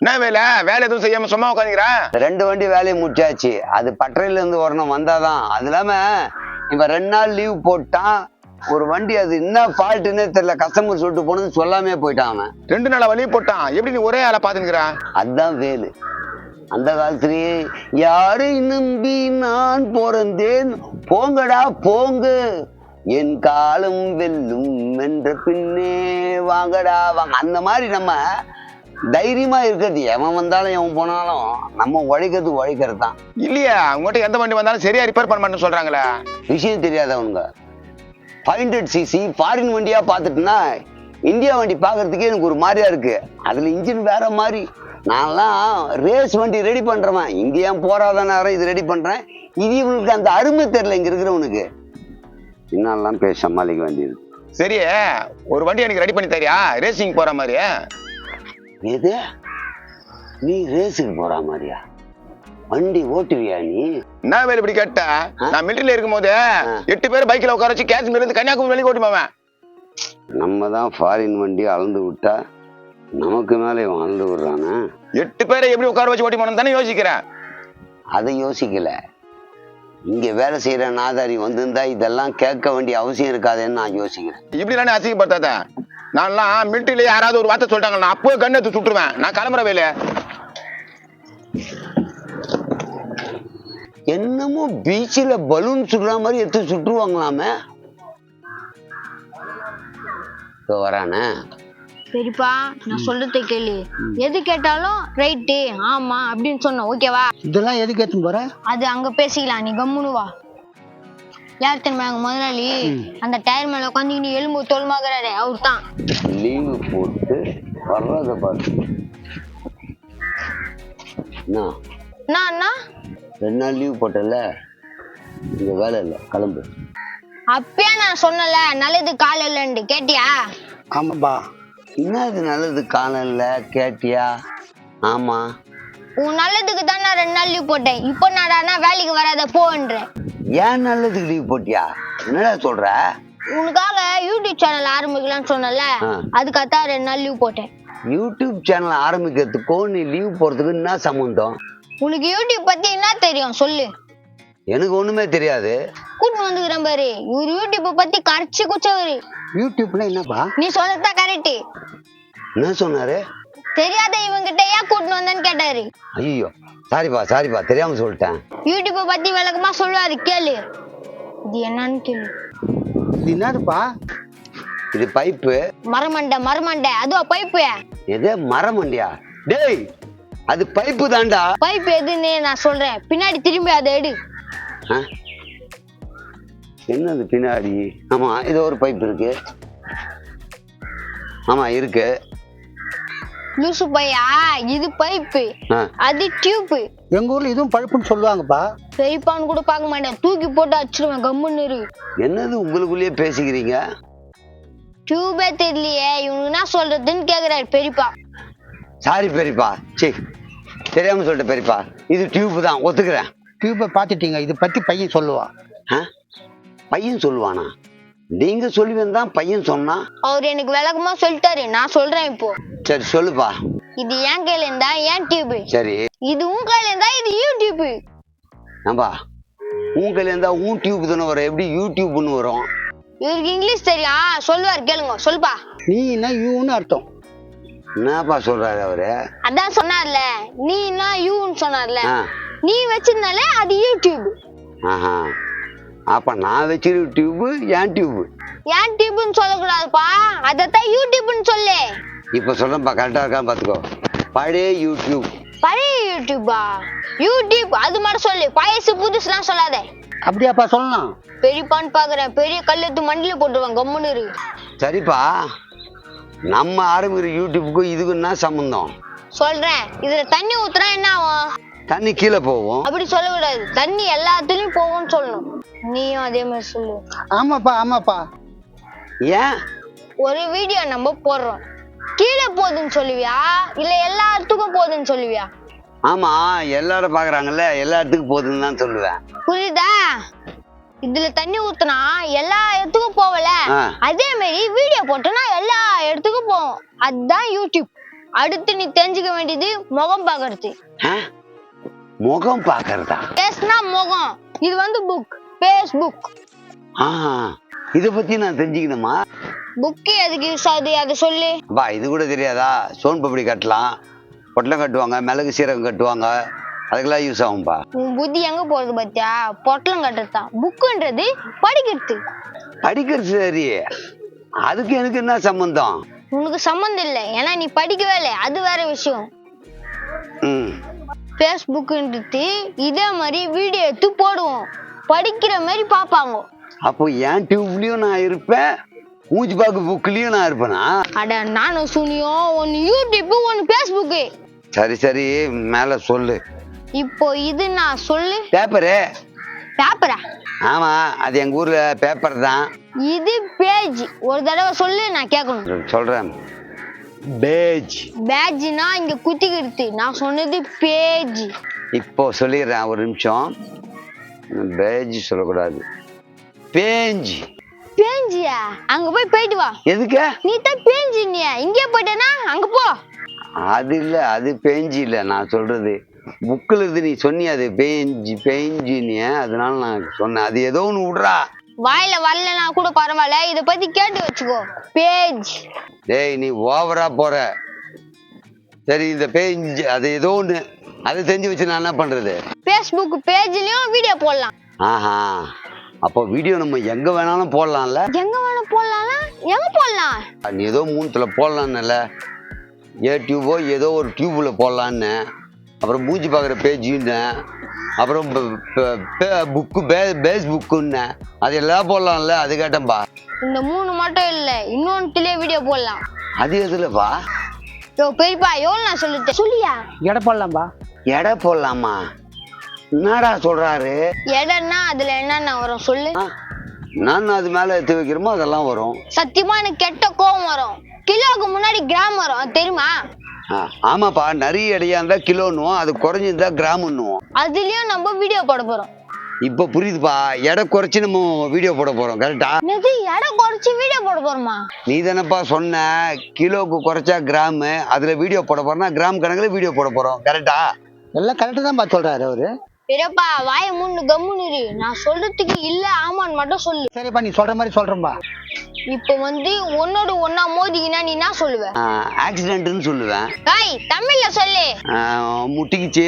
என்ன வேலை எதுவும் செய்யாம சும்மா உட்காந்துக்கிறேன். 2 வண்டி வேலையை முடிச்சாச்சு. அது பட்டறையில இருந்து வரணும், வந்தாதான். அது இல்லாம இவன் 2 நாள் லீவ் போட்டான். ஒரு வண்டி அது என்ன ஃபால்ட்டுன்னே தெரியல, கஸ்டமர் சொல்லிட்டு போனது சொல்லாமே போயிட்டான் அவன். 2 நாளா வழி போட்டான். எப்படி நீ ஒரே ஆளை பாத்துக்கிறான்? அதுதான் வேலு. அந்த காலத்திலேயே யாரை நம்பி நான் பிறந்தேன், போங்கடா போங்க என் காலம் வெல்லும் என்ற பின்னே வாங்கடா வாங்க. அந்த மாதிரி நம்ம தைரியமா இருக்கிறது. எவன் வந்தாலும் எவன் போனாலும் நம்ம உழைக்கிறது தான். இல்லையா உங்ககிட்ட எந்த வண்டி வந்தாலும் சரியா ரிப்பேர் பண்ண சொல்றாங்களே. விஷயம் தெரியாதவனுங்க 500cc ஃபாரின் வண்டியா பார்த்துட்டுனா இந்தியா வண்டி பார்க்கறதுக்கே எனக்கு ஒரு மாதிரியா இருக்கு. அதுல இன்ஜின் வேற மாதிரி. நான்லாம் ரேஸ் வண்டி ரெடி பண்றவன். இங்க ஏன் போறாத நேரம் இது ரெடி பண்றேன். இது இவனுக்கு அந்த அருமை தெரியல இங்க இருக்கிறவனுக்கு. இன்னெல்லாம் பேச சமாளிக்க வேண்டியது. சரி, ஒரு வண்டி எனக்கு ரெடி பண்ணி தரியா? ரேசிங் போற மாதிரி. எது? நீ ரேஸுக்கு போற மாதிரியா? வண்டி ஓட்டுவியா நீ? என்ன வேலை இப்படி கேட்ட? நான் மிலிட்டரியில இருக்கும் போது 8 பேர் பைக்ல உட்கார வச்சு காஷ்மீர்ல இருந்து கன்னியாகுமரி வரைக்கும் ஓட்டுமாவேன். நம்ம தான் ஃபாரின் வண்டி அளந்து விட்டா நமக்கு மேல இவன் அளந்து விடுறானா? 8 பேரை எப்படி உட்கார வச்சு ஓட்டி போனோம் தானே யோசிக்கிறேன். அதை யோசிக்கல. இங்க வேலை செய்யற நாதாரி வந்திருந்தா இதெல்லாம் கேட்க வேண்டிய அவசியம் இருக்காதுன்னு நான் யோசிக்கிறேன். இப்படி தானே அசிங்கப்படுத்தாத. நான்லாம் மிலிட்டரியில யாராவது ஒரு வார்த்தை சொல்லிட்டாங்க, நான் அப்பவே கண்ணு எடுத்து சுட்டுருவேன். நான் கிளம்புற வேலை. என்னமோ பீச்சில் பலூன் சுடுற மாதிரி எடுத்து சுட்டுருவாங்களாமே. வரானே சரிப்பா, நான் சொல்றதை கேளு. எது கேட்டாலும் ரைட்டு ஆமா அப்படின்னு சொன்ன, ஓகேவா? இதெல்லாம் எதுக்கு எடுத்துன்னு போற? அது அங்க பேசிக்கலாம், நீ கம்முனு வா. யார் தெரியுமா எங்க முதலாளி? அந்த டயர் மேல உட்காந்து எலும்பு தோல்மாக்குறாரு, அவர் தான். லீவு போட்டு வர்றத பார்த்து அண்ணா 2 நாள் லீவ் போட்டல, இங்க வேலை இல்லை, கிளம்பு. அப்பயே நான் சொன்னல நல்லது கால இல்லன்னு, கேட்டியா? ஆமாப்பா. என்ன இது நல்லது காணல கேட்டியா? ஆமா, உன் நல்லதுக்கு தான் நான் 2 நாள் லீவ் போட்டேன். இப்போ நான் வேலைக்கு வராத போன்ற. ஏன் நல்லதுக்கு லீவ் போட்டியா? என்னடா சொல்ற? உனக்காக யூடியூப் சேனல் ஆரம்பிக்கலாம்னு சொன்னல, அதுக்காகத்தான் 2 நாள் லீவ் போட்டேன். யூடியூப் சேனல் ஆரம்பிக்கிறதுக்கும் நீ லீவ் போறதுக்கு என்ன சம்பந்தம்? உனக்கு யூடியூப் பத்தி என்ன தெரியும் சொல்லு. எனக்கு ஒண்ணுமே தெரியாது. கூட்டு வந்துக்கிறேன் பாரு, இவரு யூடியூப் பத்தி கரைச்சி குச்சவரு. யூடியூப்னா என்னப்பா? நீ சொல்லத்தான் கரெக்ட். என்ன சொன்னாரு? தெரியாத இவங்கிட்ட ஏன் கூட்டு வந்தேன்னு கேட்டாரு. ஐயோ, சாரிப்பா தெரியாம சொல்லிட்டேன். யூடியூப் பத்தி விளக்கமா சொல்லுவாரு, கேளு. இது என்னன்னு கேளு. இது என்னதுப்பா? இது பைப்பு. மரமண்டை அதுவா பைப்பு? எது மரமண்டியா? டேய், அது பைப்பு தான்டா. பைப்பு எதுன்னு நான் சொல்றேன், பின்னாடி திரும்பி அதை எடு. என்னது பின்னாடி? ஆமா, இது ஒரு பைப் இருக்கு. ஆமா இருக்கு. லூசு பையா, இது பைப்பு, அது டியூப். எங்க ஊர்ல இதுவும் பழுப்புன்னு சொல்லுவாங்கப்பா. பெரியப்பான்னு கூட பார்க்க மாட்டேன், தூக்கி போட்டு அடிச்சிருவேன், கம்முன்னு இரு. என்னது உங்களுக்குள்ளேயே பேசிக்கிறீங்க? டியூபே தெரியலையே, இவனுக்கு என்ன சொல்றதுன்னு கேக்குறாரு பெரியப்பா. சாரி பெரியப்பா, சரி தெரியாம சொல்லிட்ட பெரியப்பா. இது டியூப் தான், ஒத்துக்கிறேன். டியூப்பை பார்த்துட்டீங்க, இது பத்தி பையன் சொல்லுவா. பையன் சொல்லுவானா? நீங்க சொல்லுவேன் தான் பையன் சொன்னா. அவர் எனக்கு விளக்கமா சொல்லிட்டாரு, நான் சொல்றேன் இப்போ. சரி சொல்லுப்பா. இது என் கையில இருந்தா என் டியூப். சரி. இது உன் கையில இருந்தா இது யூடியூப். நம்பா, உன் கையில இருந்தா உன் டியூப் தானே வரும், எப்படி யூடியூப்னு வரும்? இவருக்கு இங்கிலீஷ் தெரியும், சொல்லுவாரு கேளுங்க. சொல்லுப்பா. நீ என்ன யூன்னு அர்த்தம்? என்னப்பா சொல்றாரு அவரு? அதான் சொன்னார்ல, நீ என்ன யூன்னு சொன்னார்ல, நீ வச்சிருந்தாலே அது யூடியூப். அப்ப நான் வச்சிருக்க டியூப் என் டியூப். என் டியூப்னு சொல்லக்கூடாதுப்பா, அதத்தான் யூடியூப்னு சொல்லு. இப்ப சொல்றேன்ப்பா, கரெக்டா இருக்கான்னு பாத்துக்கோ. பழைய யூடியூப். பழைய யூடியூபா? யூடியூப் அது மட்டும் சொல்லு, பழசு புதுசுலாம் சொல்லாத. அப்படியாப்பா சொல்லலாம்? பெரியப்பான்னு பாக்குறேன், பெரிய கல்லெத்து மண்டியில போட்டுருவாங்க, கம்முன்னு இரு. சரிப்பா, நம்ம ஆரம்பிக்கிற யூடியூப்புக்கும் இதுக்கு என்ன சம்பந்தம்? சொல்றேன். இதுல தண்ணி ஊத்துனா என்ன ஆகும்? தண்ணி கீழே போகும். அப்படி சொல்லக்கூடாது, தண்ணி எல்லாத்துலயும் போகும்னு சொல்லணும். நீயும் அதே மாதிரி சொல்லு. ஆமாப்பா. ஏன்? ஒரு வீடியோ நம்ம போடுறோம், கீழே போகுதுன்னு சொல்லுவியா இல்ல எல்லாத்துக்கும் போகுதுன்னு சொல்லுவியா? ஆமா, எல்லாரும் பாக்குறாங்கல்ல, எல்லா இடத்துக்கும் போகுதுன்னு தான் சொல்லுவேன். புரியுதா? இதுல தண்ணி ஊத்துனா எல்லா இடத்துக்கும் போகல, அதே மாதிரி வீடியோ போட்டோம்னா எல்லா இடத்துக்கும் போகும், அதுதான் யூடியூப். அடுத்து நீ தெரிஞ்சுக்க வேண்டியது முகம் பாக்குறது. முகம் பாக்குறதா? பேஸ்னா முகம், இது வந்து புக், பேஸ்புக். இத பத்தி நான் தெரிஞ்சுக்கணுமா? புக் எதுக்கு யூஸ் ஆகுது அதை சொல்லு. அப்பா இது கூட தெரியாதா? சோன் பப்படி கட்டலாம், பொட்டலம் கட்டுவாங்க, மிளகு சீரகம் கட்டுவாங்க, அதுக்கெல்லாம் யூஸ் ஆகும்பா. உன் புத்தி எங்க போறது பாத்தியா? பொட்டலம் கட்டுறதுதான். புக்குன்றது படிக்கிறது. படிக்கிறது சரி, அதுக்கு எனக்கு என்ன சம்பந்தம்? உனக்கு சம்பந்தம் இல்லை, ஏன்னா நீ படிக்கவே இல்லை, அது வேற விஷயம். பேஸ்புக்ன்றது இதே மாதிரி வீடியோ எடுத்து போடுவோம், படிக்கிற மாதிரி பாப்பாங்க. அப்போ என் டியூப்லயும் நான் இருப்பேன், மூஞ்சி பாக்கு புக்லயும் நான் இருப்பேனா? அட நானும் சுனியும், ஒன்னு யூடியூப் ஒன்னு பேஸ்புக். சரி சரி மேல சொல்லு. இப்போ இது நான் சொல்லு. பேப்பரு. பேப்பரா? ஆமா, அது எங்க ஊர்ல பேப்பர் தான். இது பேஜ். ஒரு தடவை சொல்லு, நான் கேட்கணும். சொல்றேன். பேஜ். பேஜ்னா இங்க குத்திக்கிறது, நான் சொன்னது பேஜ். இப்போ சொல்லிடுறேன், ஒரு நிமிஷம். பேஜ் சொல்லக்கூடாது, பேஞ்ச். பேஞ்சியா? அங்க போயிட்டு வா. எதுக்கு? நீ தான் பேஞ்சினியா, இங்கே போயிட்டேனா அங்க போ. அது இல்ல, அது பேஞ்சு இல்ல நான் சொல்றது. புக்கில் இருந்து நீ சொன்னிய அது பேஞ்சினிய, அதனால நான் சொன்னேன். அது ஏதோ ஒன்று விடுறா. வாயில வரலனா கூட பரவாயில்ல, இத பத்தி கேட்டு வச்சுக்கோ. பேஜ். டேய் நீ ஓவரா போற. சரி இந்த பேஜ் அது ஏதோ ஒன்று, அதை தெரிஞ்சு வச்சு நான் என்ன பண்றது? பேஸ்புக் பேஜ்லயும் வீடியோ போடலாம். ஆஹா, அப்போ வீடியோ நம்ம எங்க வேணாலும் போடலாம்ல? எங்க வேணாலும் போடலாம்ல? எங்க போடலாம்? நீ ஏதோ மூணுத்துல போடலாம்ல, யூடியூபோ ஏதோ ஒரு டியூப்ல போடலான்னு, அப்புறம் மூஞ்சி பார்க்குற பேஜுன்னு, அப்புறம் புக்கு பேஸ்புக்குன்னு, அது எல்லாம் போடலாம்ல, அது கேட்டேன்பா. இந்த 3 மட்டும் இல்ல, இன்னொன்னுலயே வீடியோ போடலாம். அது எதுலப்பா? யோ பெரியப்பா, எவ்வளவு நான் சொல்லிட்டேன், சொல்லியா? எடை போடலாம்பா. எடை போடலாமா? என்னடா சொல்றாரு? எடைன்னா அதுல என்னென்ன வரும் சொல்லு. நான் அது மேல எடுத்து வைக்கிறோமோ அதெல்லாம் வரும். சத்தியமா எனக்கு கெட்ட கோவம் வரும். கிலோவுக்கு முன்னாடி கிராம் வரும், அது தெரியுமா? ஆமாப்பா, நிறைய எடையா இருந்தா கிலோன்னுவோம், அது குறைஞ்சிருந்தா கிராம்னுவோம். அதுலயும் நம்ம வீடியோ போட போறோம். இப்ப புரியுதுப்பா, எடை குறைச்சு நம்ம வீடியோ போட போறோம், கரெக்டா? என்னது எடை குறைச்சு வீடியோ போட போறோமா? நீ தானப்பா சொன்ன கிலோக்கு குறைச்சா கிராம், அதுல வீடியோ போட போறோம்னா கிராம் கணக்குல வீடியோ போட போறோம், கரெக்டா? எல்லாம் கரெக்டா தான் சொல்றாரு அவரு. பெரியப்பா வாய மூணு கம்முன்னு இரு, நான் சொல்றதுக்கு இல்ல ஆமான்னு மட்டும் சொல்லு. சரிப்பா, நீ சொல்ற மாதிரி சொல்றேன்பா. இப்போ வந்து ஒன்னோட ஒன்னா மோதிக்கினா நீ என்ன சொல்லுவ? ஆக்சிடென்ட்னு சொல்லுவேன். டேய் தமிழ்ல சொல்லு. முட்டிக்கிச்சு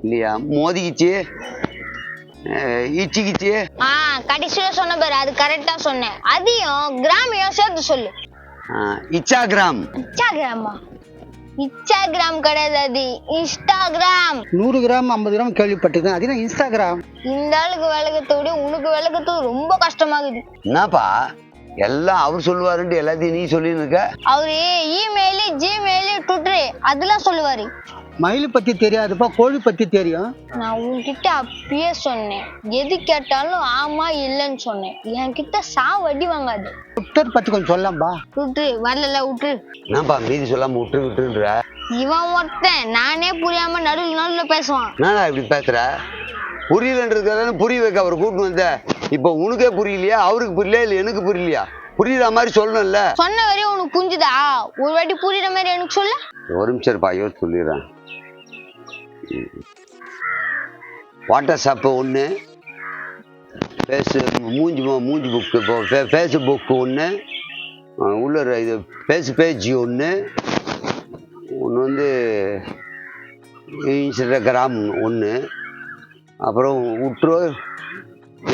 இல்லையா, மோதிக்கிச்சு, இச்சிக்கிச்சு. கடைசியில சொன்ன பேரு அது கரெக்டா சொன்னேன். அதையும் கிராமையும் சேர்த்து சொல்லு. இன்ஸ்டாகிராம். இன்ஸ்டாகிராமா? இன்ஸ்டாகிராம் கிடையாது, அது இன்ஸ்டாகிராம். 100 கிராம் 50 கிராம் கேள்விப்பட்டிருக்கேன், அதுதான் இன்ஸ்டாகிராம். இந்த ஆளுக்கு விளக்கத்தை விட உனக்கு விளக்கத்து ரொம்ப கஷ்டமாகுது. என்னப்பா எல்லாம் அவர் சொல்லுவாருன்ட்டு எல்லாத்தையும் நீ சொல்லின்னு இருக்க? அவரு இமெயில், ஜிமெயில், ட்விட்டர் அதெல்லாம் சொல்லுவாரு. மயில் பத்தி தெரியாதுப்பா, கோழி பத்தி தெரியும். நான் உன்கிட்ட அப்பயே சொன்னேன், எது கேட்டாலும் ஆமா இல்லன்னு சொன்னேன். என்கிட்ட சாவடி வாங்காது. ட்விட்டர் பத்தி கொஞ்சம் சொல்லம்பா. ட்விட்டர் வரல விட்டுரு. என்னப்பா மீதி சொல்லாம விட்டுன்ற? இவன் ஒருத்தன் நானே புரியாம நடுவுல பேசுவான். நானா இப்படி பேசுற? புரியலன்றதுக்காக புரிய வைக்க அவர் கூப்பிட்டு வந்த. இப்ப உனக்கே புரியலையா, அவருக்கு புரியலையா, இல்ல எனக்கு புரியலையா? புரியுற மாதிரி சொல்லணும்ல. சொன்ன வரையும் உனக்கு புரிஞ்சுதா? ஒரு வாட்டி புரியுற மாதிரி எனக்கு சொல்ல. ஒரு நிமிஷம் இருப்பா, யோசிச்சு சொல்லிடுறேன். வாட்ஸ்அப் ஒன்று, மூஞ்சி புக்கு, ஃபேஸ்புக் ஒன்று, உள்ள இது பேஜ் ஒன்று வந்து இன்ஸ்டாகிராம் ஒன்று, அப்புறம்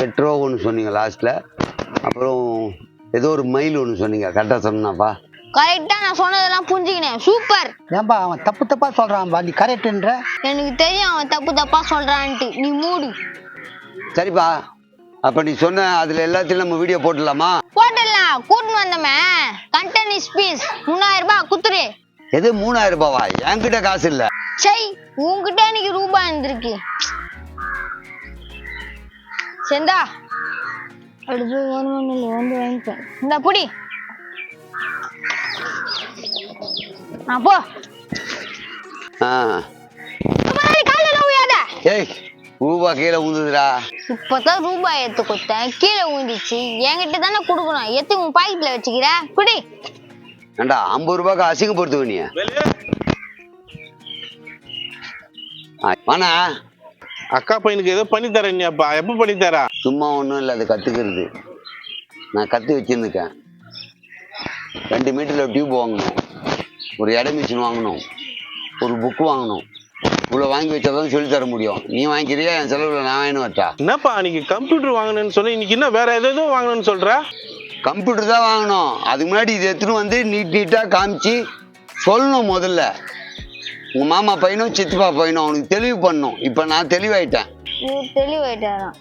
எட்ரோ ஒன்று சொன்னீங்க லாஸ்ட்டில், அப்புறம் ஏதோ ஒரு மைல் ஒன்று சொன்னீங்க, கரெக்டாக சொன்னாப்பா? கரெக்டா நான் சொன்னதெல்லாம் புரிஞ்சுக்கினேன். சூப்பர். ஏன்பா அவன் தப்பா சொல்றான்பா, நீ கரெக்ட்ன்ற? எனக்கு தெரியும் அவன் தப்பா சொல்றான்ட்டு, நீ மூடு. சரிப்பா, அப்ப நீ சொன்ன அதுல எல்லாத்தையும் நம்ம வீடியோ போட்டுடலாமா? போட்டுடலாம். கூட்டின்னு வந்தோமே, கண்டென்ட் இஸ் பீஸ் 3000 ரூபாய் குத்துரு. எது 3000 ரூபாவா? என்கிட்ட காசு இல்ல. சரி உன்கிட்ட எனக்கு ரூபாய் இருந்திருக்கு. செந்தா அடுத்து வந்து வாங்கிப்பேன். இந்த புடி போ. ஏய் ரூபா கீழே ஊந்துதுடா. இப்பதான் ரூபாய் எடுத்து கொடுத்தேன், கீழே ஊந்துச்சு. என்கிட்ட தானே கொடுக்கணும், எடுத்து உன் பாக்கெட்ல வச்சுக்கிற. குடி. ஏண்டா 50 ரூபாய்க்கு அசிங்கப்படுத்துவ நீ? வாண்ணா. அக்கா பையனுக்கு ஏதோ பண்ணி தரேன்னியாப்பா, எப்போ பண்ணி தரா? சும்மா ஒன்றும் இல்லை, அது கற்றுக்கிறது. நான் கற்று வச்சுருந்துக்கேன். 2 மீட்டரில் டியூப் வாங்கணும், ஒரு எடை மிஷின் வாங்கணும், ஒரு புக்கு வாங்கணும். இவ்வளோ வாங்கி வச்சா தான் சொல்லி தர முடியும். நீ வாங்கிக்கிறியா? என் செலவில் நான் வாங்கினு வரட்டா? என்னப்பா அன்னைக்கு கம்ப்யூட்டர் வாங்கணும்னு சொன்னேன், இன்னைக்கு என்ன வேற ஏதோ வாங்கணும்னு சொல்ற? கம்ப்யூட்டர் தான் வாங்கணும். அதுக்கு முன்னாடி இது எடுத்துன்னு வந்து நீட்டாக காமிச்சு சொல்லணும். முதல்ல உங்கள் மாமா பையனும் சித்தப்பா பையனும் அவனுக்கு தெளிவு பண்ணணும். இப்போ நான் தெளிவாயிட்டேன். இவர் தெளிவாயிட்டாராம்.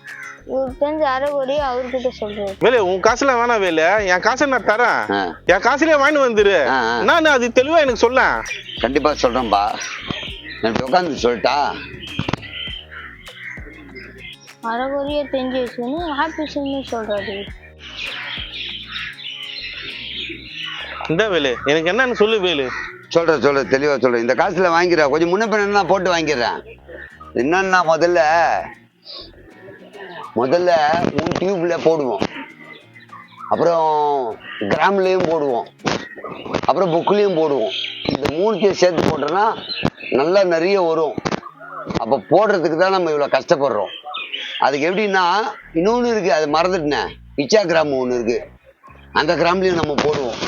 இவர் தெரிஞ்ச அரைகுறை அவர்கிட்ட சொல்றாரு. வேலை உன் காசுல வேணாம் வேலை, என் காசை நான் தரேன். என் காசுலயே வாங்கிட்டு வந்துரு. நான் அது தெளிவா எனக்கு சொல்ல. கண்டிப்பாக சொல்கிறேன்ப்பா. நான் உட்காந்து சொல்லிட்டா? அரைகுறையா தெரிஞ்சு வச்சுன்னு ஆபீஸ்ன்னு சொல்றாரு. இந்த வேலு எனக்கு என்னன்னு சொல்லு வேலு. சொல்கிறேன் தெளிவாக சொல்கிறேன். இந்த காசில் வாங்கிக்கிறேன், கொஞ்சம் முன்ன பின்ன நான் போட்டு வாங்கிடுறேன். என்னன்னா முதல்ல உன் டியூப்பில் போடுவோம், அப்புறம் கிராம்லேயும் போடுவோம், அப்புறம் புக்லேயும் போடுவோம். இந்த 3த்தையும் சேர்த்து போட்டோன்னா நல்லா நிறைய வரும். அப்போ போடுறதுக்கு தான் நம்ம இவ்வளோ கஷ்டப்படுறோம். அதுக்கு எப்படின்னா இன்னொன்று இருக்குது, அது மறந்துட்டேன். இச்சா கிராம் ஒன்று இருக்குது, அந்த கிராம்லேயும் நம்ம போடுவோம்.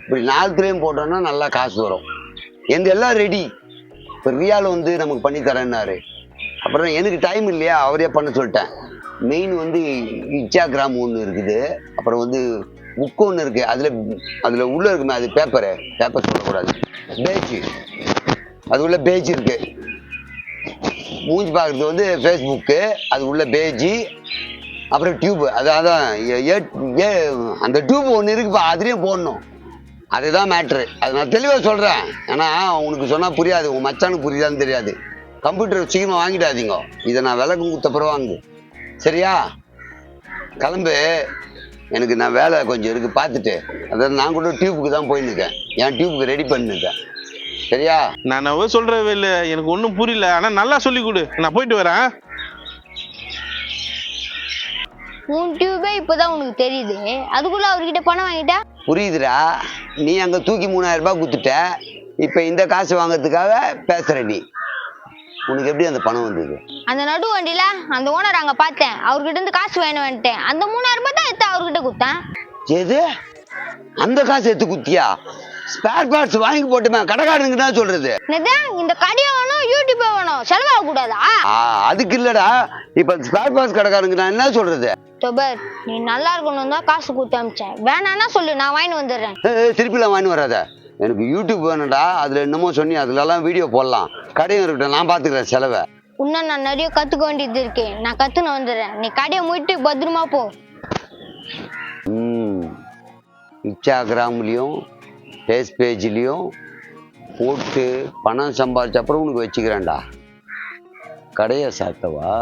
இப்படி 4த்துலேயும் போட்டோன்னா நல்லா காசு வரும். எல்லாம் ரெடி. இப்போ ரியால் வந்து நமக்கு பண்ணி தரேன்னாரு. அப்புறம் எனக்கு டைம் இல்லையா, அவரே பண்ண சொல்லிட்டேன். மெயின் வந்து இன்ஸ்டாகிராம் ஒன்று இருக்குது, அப்புறம் வந்து புக்கு ஒன்று இருக்குது. அதில் உள்ளே இருக்குமே, அது பேப்பர் சொல்லக்கூடாது, பேஜ். அது உள்ள பேஜ் இருக்குது. மூஞ்சி பார்க்குறது வந்து ஃபேஸ்புக்கு, அது உள்ள பேஜ். அப்புறம் டியூப்பு, அதான் அந்த டியூப் ஒன்று இருக்குப்பா, அதுலேயும் போடணும். அதுதான் மேட்ரு. அது நான் தெளிவாக சொல்கிறேன். ஏன்னா உனக்கு சொன்னால் புரியாது, உன் மச்சானுக்கு புரியுதான்னு தெரியாது. கம்ப்யூட்டர் சீக்கிரமாக வாங்கிடாதீங்க. இதை நான் விளக்கம் கொடுத்தப்புறம் வாங்கு, சரியா? கிளம்பு. நான் வேலை கொஞ்சம் இருக்குது பார்த்துட்டு. அதாவது நான் கூட டியூப்புக்கு தான் போயின்னுக்கேன், என் டியூப்புக்கு ரெடி பண்ணிருக்கேன், சரியா? நான் சொல்ற வேலை எனக்கு ஒன்றும் புரியல, ஆனால் நல்லா சொல்லி கொடு. நான் போயிட்டு வரேன். உன் டியூபே இப்போதான் உனக்கு தெரியுது, அதுக்குள்ள அவர்கிட்ட பணம் வாங்கிட்டா? புரியுதுடா. நீ அங்கே தூக்கி 3000 ரூபாய் கொடுத்துட்ட. இப்போ இந்த காசு வாங்கிறதுக்காக பேசுகிற நீ. உனக்கு எப்படி அந்த பணம் வந்தது? அந்த நடு வண்டியில அந்த ஓனர் அங்க பார்த்தேன், அவர்கிட்ட இருந்து காசு வேணும் வந்துட்டேன். அந்த 3000 ரூபாய் தான் எடுத்து அவர்கிட்ட கொடுத்தேன். எது? அந்த காசு எடுத்து குத்தியா? ஸ்பேர் பார்ட்ஸ் வாங்கி போட்டுமே கடைக்காரனுக்கு தான் சொல்றது. இந்த கடையை வேணும், யூடியூப் வேணும், செலவாக கூடாதா? அதுக்கு இல்லடா, இப்ப ஸ்பேர் பார்ட்ஸ் கடைக்காரனுக்கு நான் என்ன சொல்றது? தொபர், நீ நல்லா இருக்கணும் தான் காசு கொடுத்து அமிச்சேன். வேணான்னா சொல்லு, நான் வாங்கி வந்துடுறேன். திருப்பிலாம் வாங்கி வராத. எனக்கு யூடியூப் வேணும்டா, அதுல என்னமோ சொன்னி அதுலலாம் வீடியோ போடலாம். கடையும் இருக்கட்டும், நான் பாத்துக்கிறேன் செலவை. இன்னும் நான் நிறைய கத்துக்க வேண்டியது இருக்கு, நான் கத்துன்னு வந்துடுறேன். நீ கடையை மூட்டு பத்திரமா போ. இன்ஸ்டாகிராம்லயும் ஃபேஸ் பேஜ்லயும் போட்டு பணம் சம்பாதிச்ச அப்புறம் உனக்கு வச்சுக்கிறேன்டா. கடையை சாத்தவா?